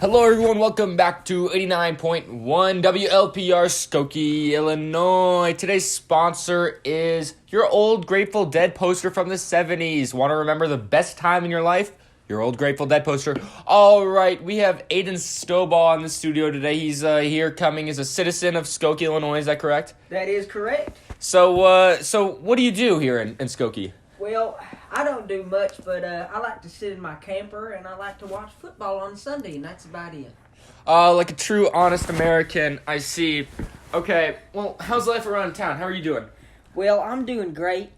Hello everyone, welcome back to 89.1 WLPR Skokie, Illinois. Today's sponsor is your old Grateful Dead poster from the 70s. Want to remember the best time in your life? Your old Grateful Dead poster. Alright, we have Aiden Stowball in the studio today. He's here coming as a citizen of Skokie, Illinois, is that correct? That is correct. So what do you do here in Skokie? Well, I don't do much, but I like to sit in my camper and I like to watch football on Sunday, and that's about it. Like a true honest American, I see. Okay, well, how's life around town? How are you doing? Well, I'm doing great.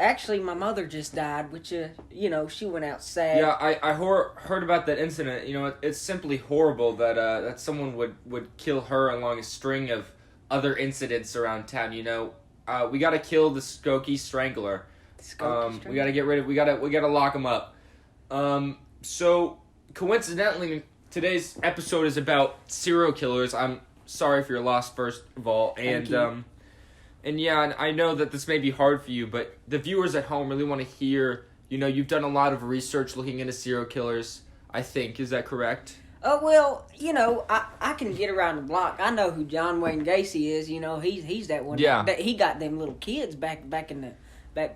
Actually, my mother just died, which, she went out sad. Yeah, I heard about that incident. You know, it's simply horrible that someone would kill her along a string of other incidents around town. You know, we gotta kill the Skokie Strangler. We gotta get rid of. We gotta lock him up. So coincidentally, today's episode is about serial killers. I'm sorry for your loss, first of all, and yeah, I know that this may be hard for you, but the viewers at home really want to hear. You know, you've done a lot of research looking into serial killers. I think, is that correct? Well, I can get around the block. I know who John Wayne Gacy is. You know, he's that one. Yeah. That he got them little kids back then. But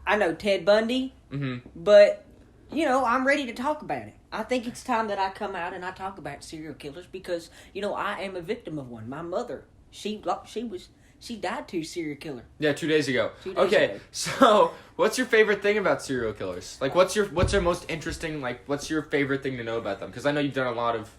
I know Ted Bundy. Mm-hmm. But I'm ready to talk about it. I think it's time that I come out and I talk about serial killers because I am a victim of one. My mother, she died to a serial killer. Yeah, 2 days ago. 2 days Okay, ago. so what's your favorite thing about serial killers? Like, what's your most interesting? Like, what's your favorite thing to know about them? Because I know you've done a lot of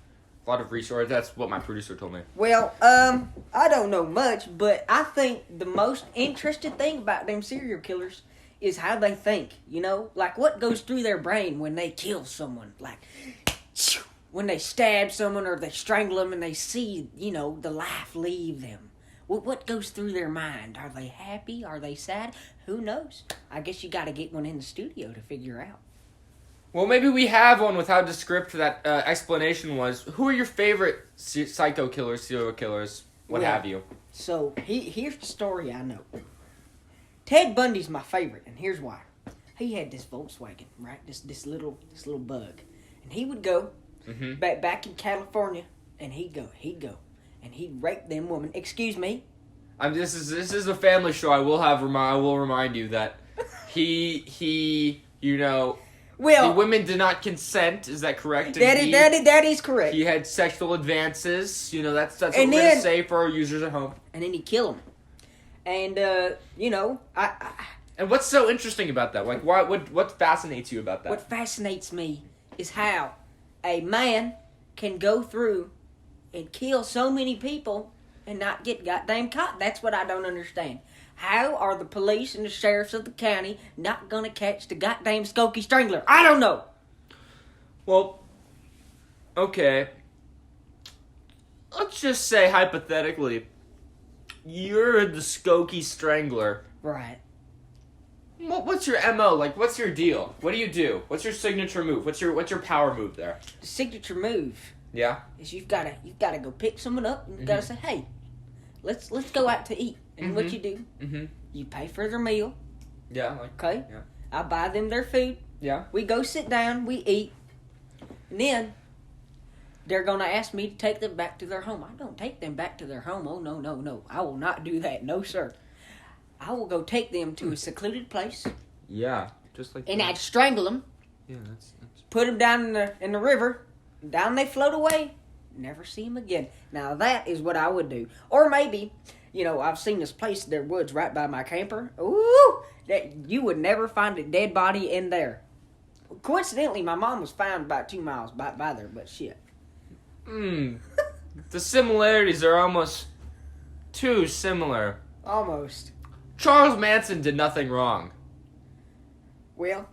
research. That's what my producer told me. Well, I don't know much, but I think the most interesting thing about them serial killers is how they think. Like what goes through their brain when they kill someone, like when they stab someone or they strangle them and they see the life leave them. What goes through their mind? Are they happy? Are they sad? Who knows? I guess you got to get one in the studio to figure out. Well, maybe we have one with how descriptive that explanation was. Who are your favorite psycho killers, serial killers, what have you? So here's the story I know. Ted Bundy's my favorite, and here's why. He had this Volkswagen, right? This little bug, and he would go back in California, and he'd go, and he'd rape them women. Excuse me. This is a family show. I will remind you that he Well, the women did not consent. Is that correct? That is correct. He had sexual advances. That's what And we're then- gonna say for our users at home. And then he'd kill them. And And what's so interesting about that? Like, what fascinates you about that? what fascinates me is how a man can go through and kill so many people and not get goddamn caught. That's what I don't understand. How are the police and the sheriffs of the county not gonna catch the goddamn Skokie Strangler? I don't know. Well, okay. Let's just say, hypothetically, you're the Skokie Strangler. Right. What's your MO? Like, what's your deal? What do you do? What's your signature move? What's your power move there? The signature move Yeah? is you've gotta go pick someone up and you've gotta say, hey, let's go out to eat. And what you do, you pay for their meal. Yeah, Okay? Yeah. I buy them their food. Yeah. We go sit down, we eat, and then they're going to ask me to take them back to their home. I don't take them back to their home. Oh, no. I will not do that. No, sir. I will go take them to a secluded place, Yeah. Just like and that. I'd strangle them, Yeah, that's... put them down in the river, down they float away, never see them again. Now, that is what I would do. Or maybe... I've seen this place, their woods right by my camper. Ooh, that you would never find a dead body in there. Coincidentally, my mom was found about 2 miles by there, but shit. The similarities are almost too similar. Almost. Charles Manson did nothing wrong. Well,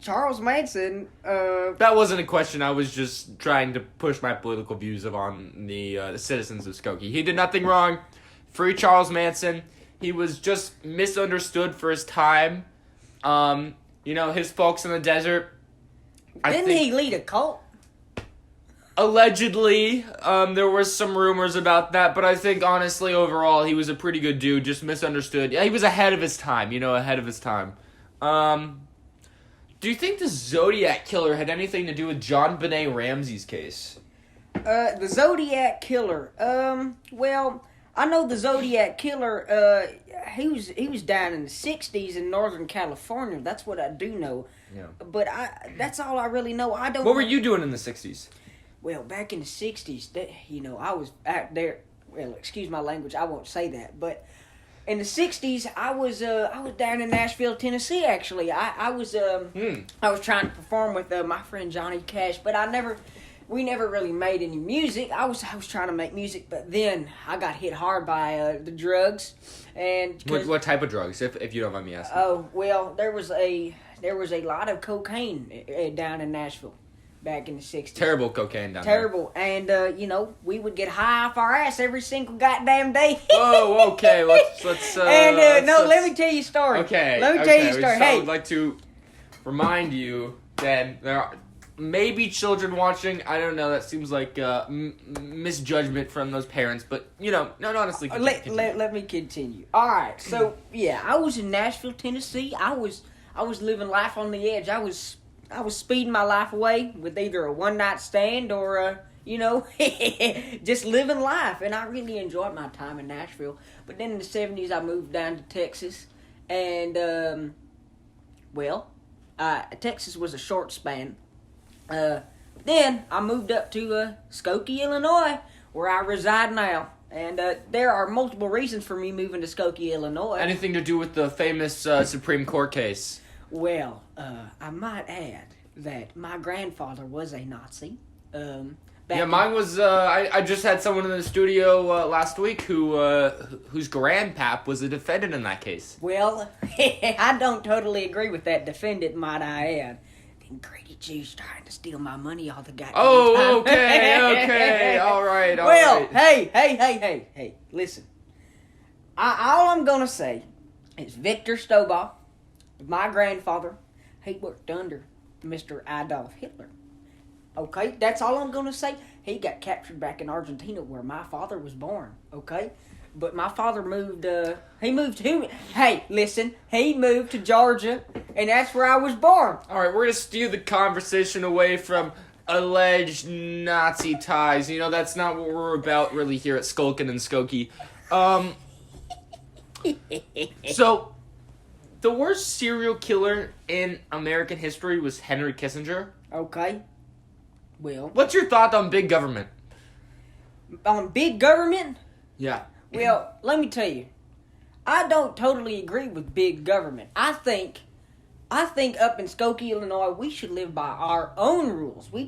Charles Manson, That wasn't a question. I was just trying to push my political views on the citizens of Skokie. He did nothing wrong. Free Charles Manson. He was just misunderstood for his time. His folks in the desert. didn't he lead a cult? Allegedly, there were some rumors about that, but I think honestly, overall, he was a pretty good dude. Just misunderstood. Yeah, he was ahead of his time. Ahead of his time. Do you think the Zodiac Killer had anything to do with John Benet Ramsey's case? The Zodiac Killer. Well, I know the Zodiac Killer. He was down in the '60s in Northern California. That's what I do know. Yeah. But that's all I really know. I don't. What were you doing in the '60s? Well, back in the '60s, I was out there. Well, excuse my language. I won't say that, but. In the '60s, I was down in Nashville, Tennessee. Actually, I was trying to perform with my friend Johnny Cash, but we never really made any music. I was trying to make music, but then I got hit hard by the drugs. And what type of drugs, if you don't mind me asking? Oh well, there was a lot of cocaine down in Nashville. Back in the '60s. Terrible cocaine down Terrible. And, we would get high off our ass every single goddamn day. Whoa, okay. Let's let me tell you a story. Okay. Let me tell you a story. I would like to remind you that there are maybe children watching. I don't know. That seems like misjudgment from those parents. But, honestly. Let me continue. All right. So, yeah, I was in Nashville, Tennessee. I was living life on the edge. I was speeding my life away with either a one-night stand or, just living life. And I really enjoyed my time in Nashville. But then in the '70s, I moved down to Texas. And, Texas was a short span. Then I moved up to Skokie, Illinois, where I reside now. And there are multiple reasons for me moving to Skokie, Illinois. Anything to do with the famous Supreme Court case? Well, I might add that my grandfather was a Nazi. Mine was. I just had someone in the studio last week whose grandpap was a defendant in that case. Well, I don't totally agree with that defendant, might I add. Them greedy Jews trying to steal my money all the goddamn time. Oh, okay, all right. Hey, listen. All I'm gonna say is Victor Stovall, my grandfather, he worked under Mr. Adolf Hitler. Okay, that's all I'm going to say. He got captured back in Argentina where my father was born, okay? But my father moved, he moved to Georgia, and that's where I was born. All right, we're going to steer the conversation away from alleged Nazi ties. That's not what we're about really here at Skulking and Skokie. So... the worst serial killer in American history was Henry Kissinger. Okay. Well. What's your thought on big government? On big government? Yeah. Well, let me tell you. I don't totally agree with big government. I think up in Skokie, Illinois, we should live by our own rules. We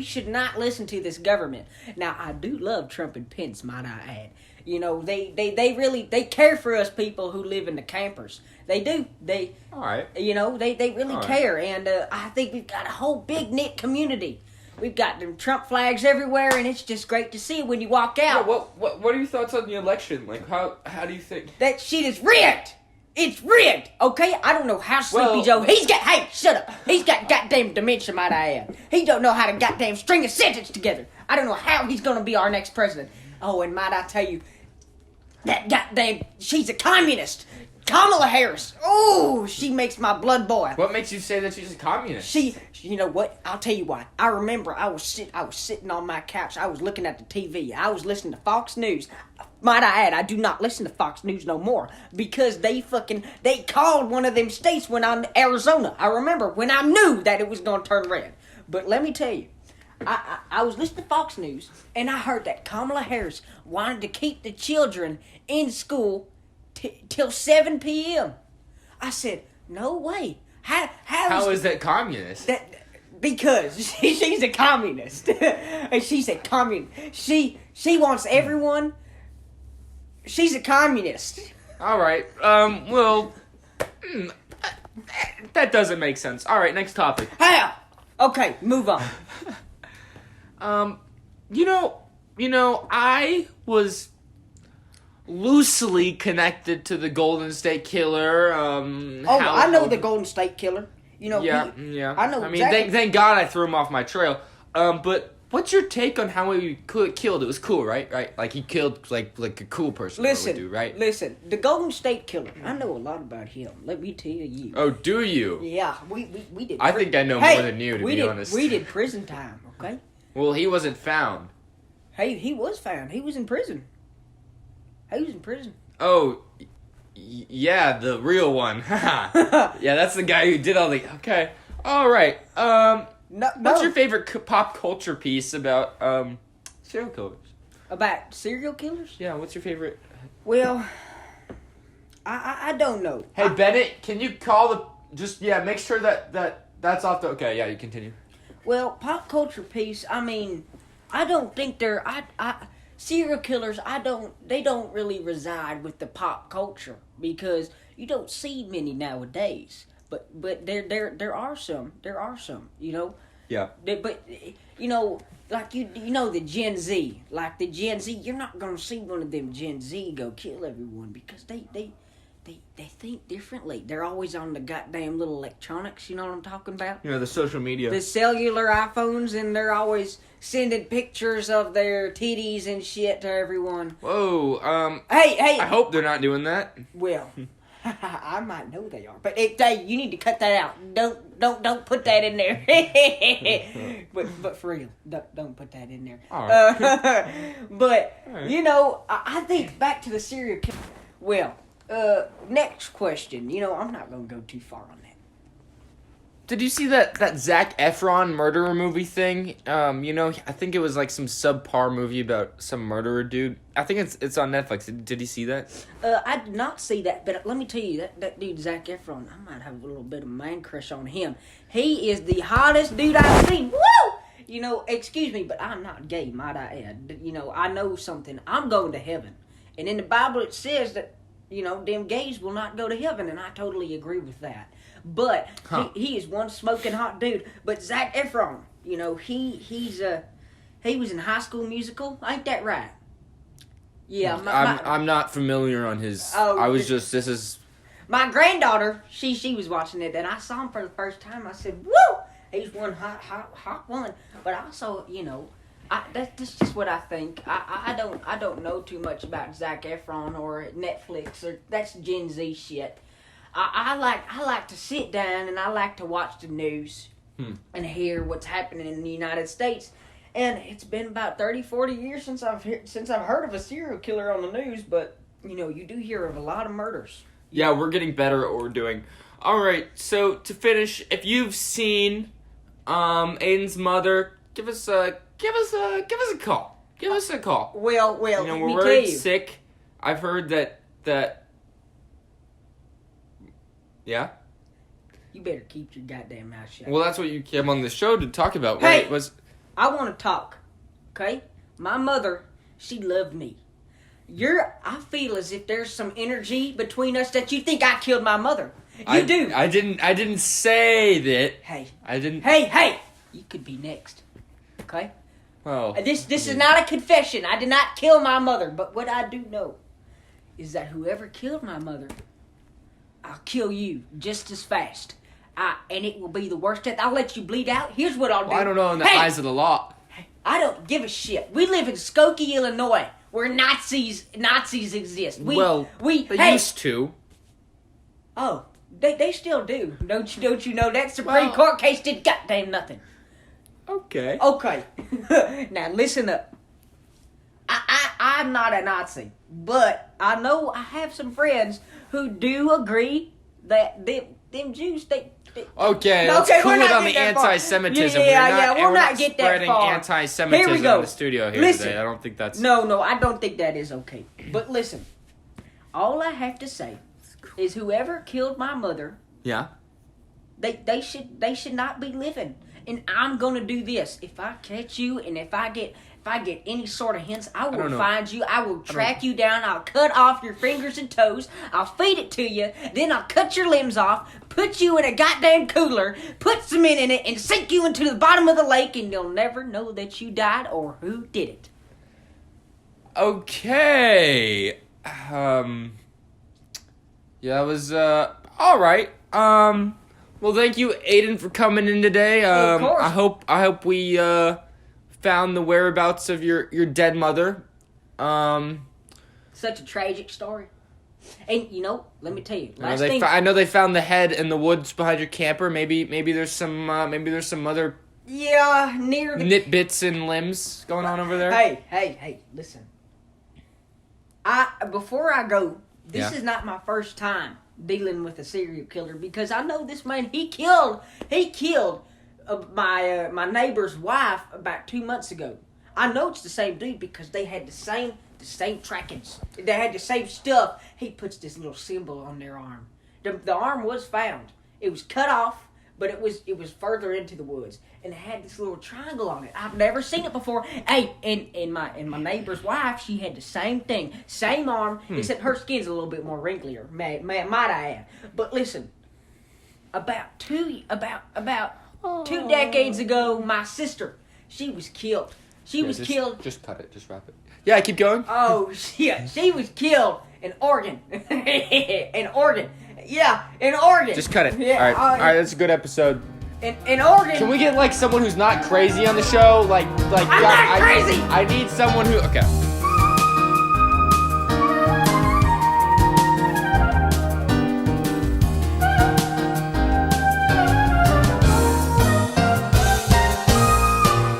should not listen to this government. Now, I do love Trump and Pence, might I add. They really care for us people who live in the campers. They do. All right. They really care. And I think we've got a whole big knit community. We've got them Trump flags everywhere, and it's just great to see when you walk out. Yeah, what are your thoughts on the election? Like, how do you think? That shit is rigged. It's rigged, okay? I don't know how Sleepy Joe... Hey, shut up. He's got goddamn dementia, might I add. He don't know how to goddamn string a sentence together. I don't know how he's gonna be our next president. Oh, and might I tell you, that goddamn... she's a communist. Kamala Harris. Oh, she makes my blood boil. What makes you say that she's a communist? You know what? I'll tell you why. I remember I was sitting on my couch. I was looking at the TV. I was listening to Fox News. Might I add, I do not listen to Fox News no more because they called one of them states when I'm in Arizona. I remember when I knew that it was going to turn red. But let me tell you, I was listening to Fox News and I heard that Kamala Harris wanted to keep the children in school till 7 p.m. I said, no way. How is that communist? Because she's a communist. She's a communist. She wants everyone. She's a communist. All right. That doesn't make sense. All right, next topic. How? Okay, move on. I was loosely connected to the Golden State Killer. I know the Golden State Killer. Yeah. I know. I mean, thank God I threw him off my trail. But What's your take on how he killed? It was cool, right? Right, like he killed like a cool person. Listen, would do, right? Listen, the Golden State Killer. I know a lot about him. Let me tell you. Oh, do you? Yeah, we did. I think I know more than you, to be honest. We did prison time. Okay. Well, he wasn't found. Hey, he was found. He was in prison. Oh, yeah, the real one. Yeah, that's the guy who did all the. Okay, all right. What's your favorite pop culture piece about serial killers? About serial killers? Yeah, what's your favorite? Well, I don't know. Hey, Bennett, can you call make sure that's off the. Okay, yeah, you continue. Well, pop culture piece. I mean, I don't think they're. Serial killers. They don't really reside with the pop culture because you don't see many nowadays. But there are some. You know. Yeah. But you know, like you know the Gen Z. Like the Gen Z, you're not gonna see one of them Gen Z go kill everyone because they think differently. They're always on the goddamn little electronics. You know what I'm talking about? You know, the social media. The cellular iPhones, and they're always sending pictures of their titties and shit to everyone. Whoa. Hey. I hope they're not doing that. Well. I might know they are, but you need to cut that out. Don't put that in there. but for real, don't put that in there. All right. But all right. You know, I think back to the serial killer. Well, next question. You know, I'm not gonna go too far on that. Did you see that Zac Efron murderer movie thing? You know, I think it was like some subpar movie about some murderer dude. I think it's on Netflix. Did you see that? I did not see that, but let me tell you, that dude Zac Efron, I might have a little bit of man crush on him. He is the hottest dude I've seen. Woo! You know, excuse me, but I'm not gay, might I add. You know, I know something. I'm going to heaven. And in the Bible it says that, you know, them gays will not go to heaven, and I totally agree with that. But he is one smoking hot dude. But Zac Efron, you know, he was in High School Musical. Ain't that right? Yeah, I'm not familiar on his. This is. My granddaughter, she was watching it, and I saw him for the first time. I said, "Woo, he's one hot one." But also, you know, that's just what I think. I don't know too much about Zac Efron or Netflix, or that's Gen Z shit. I like to sit down and I like to watch the news and hear what's happening in the United States. And it's been about 30, 40 years since I've heard of a serial killer on the news, but you know, you do hear of a lot of murders. Yeah, we're getting better at what we're doing. All right, so to finish, if you've seen Aiden's mother, give us a call. Give us a call. Well, you know, we're worried sick. I've heard that. Yeah? You better keep your goddamn mouth shut. Well, that's what you came on the show to talk about, hey, right? I want to talk, okay? My mother, she loved me. I feel as if there's some energy between us that you think I killed my mother. You do. I didn't say that. Hey. I didn't. Hey! You could be next, okay? Well. This is not a confession. I did not kill my mother, but what I do know is that whoever killed my mother, I'll kill you just as fast. And it will be the worst death. I'll let you bleed out. Here's what I'll do. Well, I don't know in the eyes of the law. I don't give a shit. We live in Skokie, Illinois, where Nazis exist. They used to. Oh, they still do. Don't you know that Supreme Court case did goddamn nothing. Okay. Now listen up. I'm not a Nazi, but I know I have some friends who do agree that them Jews, Okay, let's cool it on the anti-Semitism. We'll not get that spreading far. Anti-Semitism in the studio here today. I don't think that's... No, I don't think that is okay. But listen, all I have to say is whoever killed my mother, they should not be living. And I'm gonna do this. If I catch you, and if I get any sort of hints, I will find you. I will track you down. I'll cut off your fingers and toes. I'll feed it to you. Then I'll cut your limbs off, put you in a goddamn cooler, put cement in it, and sink you into the bottom of the lake, and you'll never know that you died or who did it. Okay. Yeah, that was, all right. Well, thank you, Aiden, for coming in today. Of course. I hope we, found the whereabouts of your dead mother. Such a tragic story. And let me tell you, I know they found the head in the woods behind your camper. Maybe there's some other near the nitbits and limbs going on over there. Hey, listen. Before I go, this is not my first time dealing with a serial killer, because I know this man. He killed my neighbor's wife about 2 months ago. I know it's the same dude because they had the same trackings. They had the same stuff. He puts this little symbol on their arm. The arm was found. It was cut off, but it was further into the woods, and it had this little triangle on it. I've never seen it before. Hey, and my neighbor's wife, she had the same thing, same arm, except her skin's a little bit more wrinklier. Might I add? But listen, about 2 decades ago, my sister, she was killed. She was killed. Just cut it. Just wrap it. Yeah, keep going. Oh, yeah. She was killed in Oregon. In Oregon. Yeah, in Oregon. Just cut it. Yeah, all right. That's a good episode. In Oregon. Can we get someone who's not crazy on the show? I'm not crazy. I need someone who. Okay.